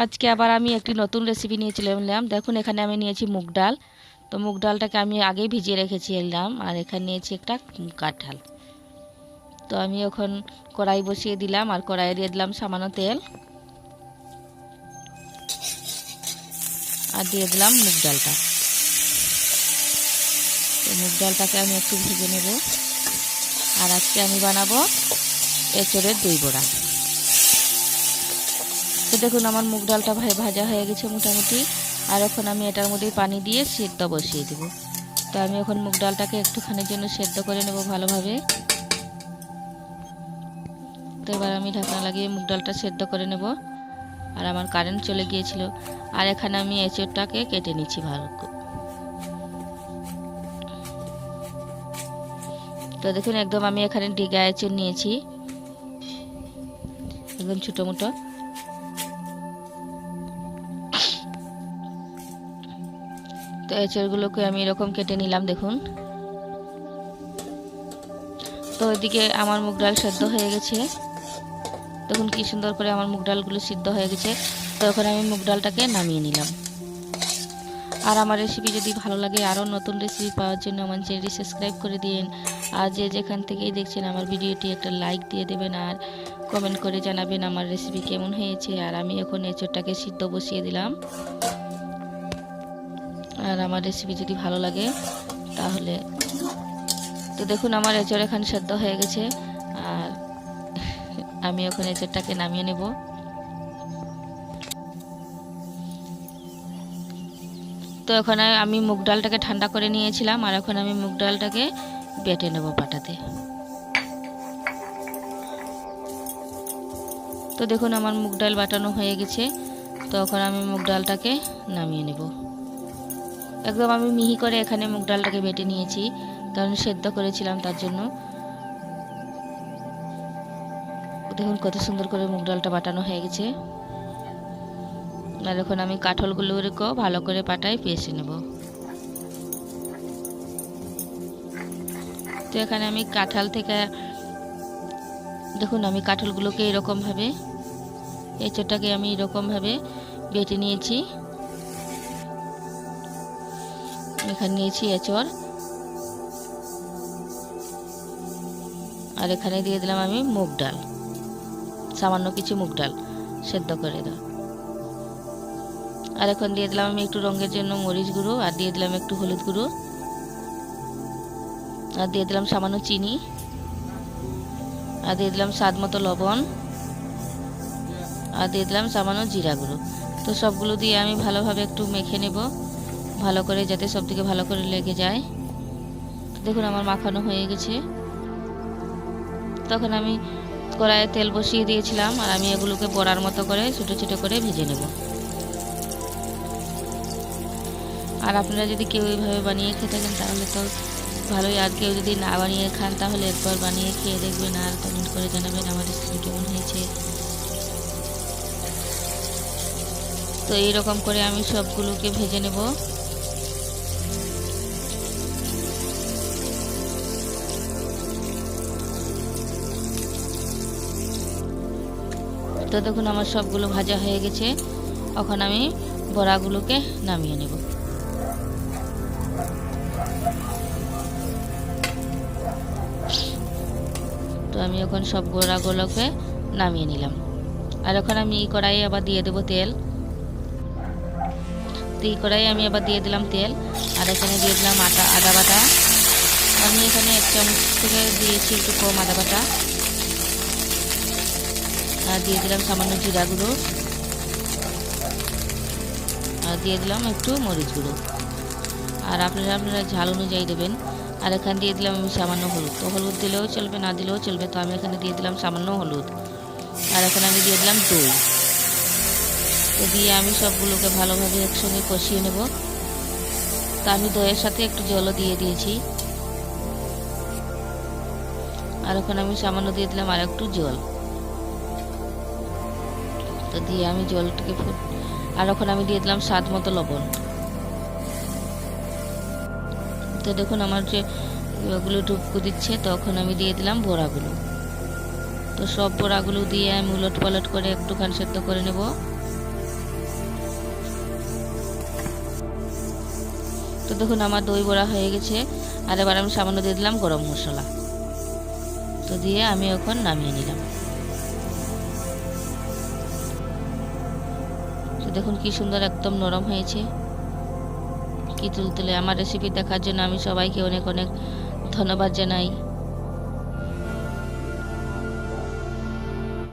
আজকে আবার আমি একটি নতুন রেসিপি নিয়ে চলে এলাম। দেখুন এখানে আমি নিয়েছি মুগ ডাল। তো মুগ ডালটাকে আমি আগেই ভিজিয়ে রেখেছিলাম। আর এখানে নিয়েছি একটা কাঁঠাল। তো আমি এখন কড়াই বসিয়ে দিলাম আর কড়াইয়ে দিয়ে দিলাম সামান্য তেল আর দিয়ে দিলাম মুগ ডালটা। তো মুগ ডালটাকে আমি একটু ভেজে নেব। আর আজকে আমি বানাবো এঁচোড়ের দই বড়া। তো দেখুন আমার মুগ ডালটা ভাজা হয়ে গেছে মোটামুটি। আর এখন আমি এটার মধ্যে পানি দিয়ে সিদ্ধ বসিয়ে দেব। তো আমি এখন মুগ ডালটাকে একটুখানির জন্য সেদ্ধ করে নেব ভালোভাবে। তো এবার আমি ঢাকনা লাগিয়ে মুগ ডালটা সেদ্ধ করে নেব। আর আমার কারেন্ট চলে গিয়েছিল। আর এখানে আমি এঁচোড়টাকে কেটে নিচ্ছি ভালো করে। তো দেখুন একদম আমি এখানে ডিগা এঁচোড় নিয়েছি, একদম ছোটো মোটো। তো এঁচোড়গুলোকে আমি এরকম কেটে নিলাম দেখুন। তো ওইদিকে আমার মুগ ডাল সেদ্ধ হয়ে গেছে। দেখুন কি সুন্দর করে আমার মুগ ডালগুলো সিদ্ধ হয়ে গেছে। তো এখন আমি মুগ ডালটাকে নামিয়ে নিলাম। আর আমার রেসিপি যদি ভালো লাগে, আরও নতুন রেসিপি পাওয়ার জন্য আমার চ্যানেলটি সাবস্ক্রাইব করে দিন। আর যে যেখান থেকেই দেখছেন আমার ভিডিওটি একটা লাইক দিয়ে দেবেন আর কমেন্ট করে জানাবেন আমার রেসিপি কেমন হয়েছে। আর আমি এখন এঁচোড়টাকে সিদ্ধ বসিয়ে দিলাম। আর আমার রেসিপি যদি ভালো লাগে তাহলে তো দেখুন আমার এঁচোড় এখানে সেদ্ধ হয়ে গেছে। আর আমি এখন এঁচোড়টাকে নামিয়ে নেব। তো এখানে আমি মুগ ডালটাকে ঠান্ডা করে নিয়েছিলাম। আর এখন আমি মুগ ডালটাকে বেটে নেব পাটাতে। তো দেখুন আমার মুগ ডাল বাটানো হয়ে গেছে। তো এখন আমি মুগ ডালটাকে নামিয়ে নেব। একদম আমি মিহি করে এখানে মুগ ডালটাকে বেটে নিয়েছি, কারণ সেদ্ধ করেছিলাম তার জন্য। দেখুন কত সুন্দর করে মুগ ডালটা বাটানো হয়ে গেছে। আর এখন আমি কাঁঠালগুলোকেও ভালো করে পাটায় পিষে নেব। তো এখানে আমি কাঁঠাল থেকে দেখুন আমি কাঁঠালগুলোকে এরকমভাবে এঁচোড়টাকে আমি এরকমভাবে বেটে নিয়েছি। এখানে নিয়েছি এঁচোড়। আর এখানে দিয়ে দিলাম আমি মুগ ডাল, সামান্য কিছু মুগ ডাল সেদ্ধ করে দাও। আর এখন দিয়ে দিলাম আমি একটু রঙের জন্য মরিচ গুঁড়ো, আর দিয়ে দিলাম একটু হলুদ গুঁড়ো, আর দিয়ে দিলাম সামান্য চিনি, আর দিয়ে দিলাম স্বাদ মতো লবণ, আর দিয়ে দিলাম সামান্য জিরা গুঁড়ো। তো সবগুলো দিয়ে আমি ভালোভাবে একটু মেখে নেব, ভালো করে যাতে সব দিকে ভালো করে লেগে যায়। দেখুন আমার মাখানো হয়ে গেছে। তখন আমি কড়াইয়ে তেল বসিয়ে দিয়েছিলাম। আর আমি এগুলোকে বড়ার মতো করে ছোটো ছোটো করে ভেজে নেব। আর আপনারা যদি কেউ এইভাবে বানিয়ে খেয়ে থাকেন তাহলে তো ভালোই। আর কেউ যদি না বানিয়ে খান তাহলে একবার বানিয়ে খেয়ে দেখবেন আর কমেন্ট করে জানাবেন আমার রেসিপি কেমন হয়েছে। তো এইরকম করে আমি সবগুলোকে ভেজে নেব। তো দেখুন আমার সবগুলো ভাজা হয়ে গেছে। এখন আমি বড়াগুলোকে নামিয়ে নেব। তো আমি এখন সব বড়াগুলোকে নামিয়ে নিলাম। আর এখন আমি এই কড়াইয়ে আবার দিয়ে দেবো তেল। তো এই কড়াইয়ে আমি আবার দিয়ে দিলাম তেল। আর এখানে দিয়ে দিলাম আদা বাটা। আমি এখানে 1 চামচ থেকে দিয়েছি একটু কম আদা বাটা। আর দিয়ে দিলাম সামান্য জিরা গুঁড়ো, আর দিয়ে দিলাম একটু মরিচ গুঁড়ো। আর আপনারা ঝাল অনুযায়ী দেবেন। আর এখানে দিয়ে দিলাম আমি সামান্য হলুদ। তো হলুদ দিলেও চলবে, না দিলেও চলবে। তো আমি এখানে দিয়ে দিলাম সামান্য হলুদ। আর এখানে আমি দিয়ে দিলাম দই। তো দিয়ে আমি সবগুলোকে ভালোভাবে একসঙ্গে কষিয়ে নেব। তো আমি দইয়ের সাথে একটু জলও দিয়ে দিয়েছি। আর ওখানে আমি সামান্য দিয়ে দিলাম আর একটু জল। তো দিয়ে আমি জলটাকে আর ওখানে আমি দিয়ে দিলাম স্বাদ মতো লবণ। তো দেখুন আমার যে ওগুলো ডুবকো দিচ্ছে, তখন আমি দিয়ে দিলাম বড়াগুলো। তো সব বড়াগুলো দিয়ে আমি উলট পালট করে একটুখানি সেদ্ধ করে নেব। তো দেখুন আমার দই বড়া হয়ে গেছে। আর এবার আমি সামান্য দিয়ে দিলাম গরম মশলা, তো দিয়ে আমি এখন নামিয়ে নিলাম। তো দেখুন কি সুন্দর একদম নরম হয়েছে, কি তুলতুলে। আমার রেসিপি দেখার জন্য আমি সবাইকে অনেক অনেক ধন্যবাদ জানাই।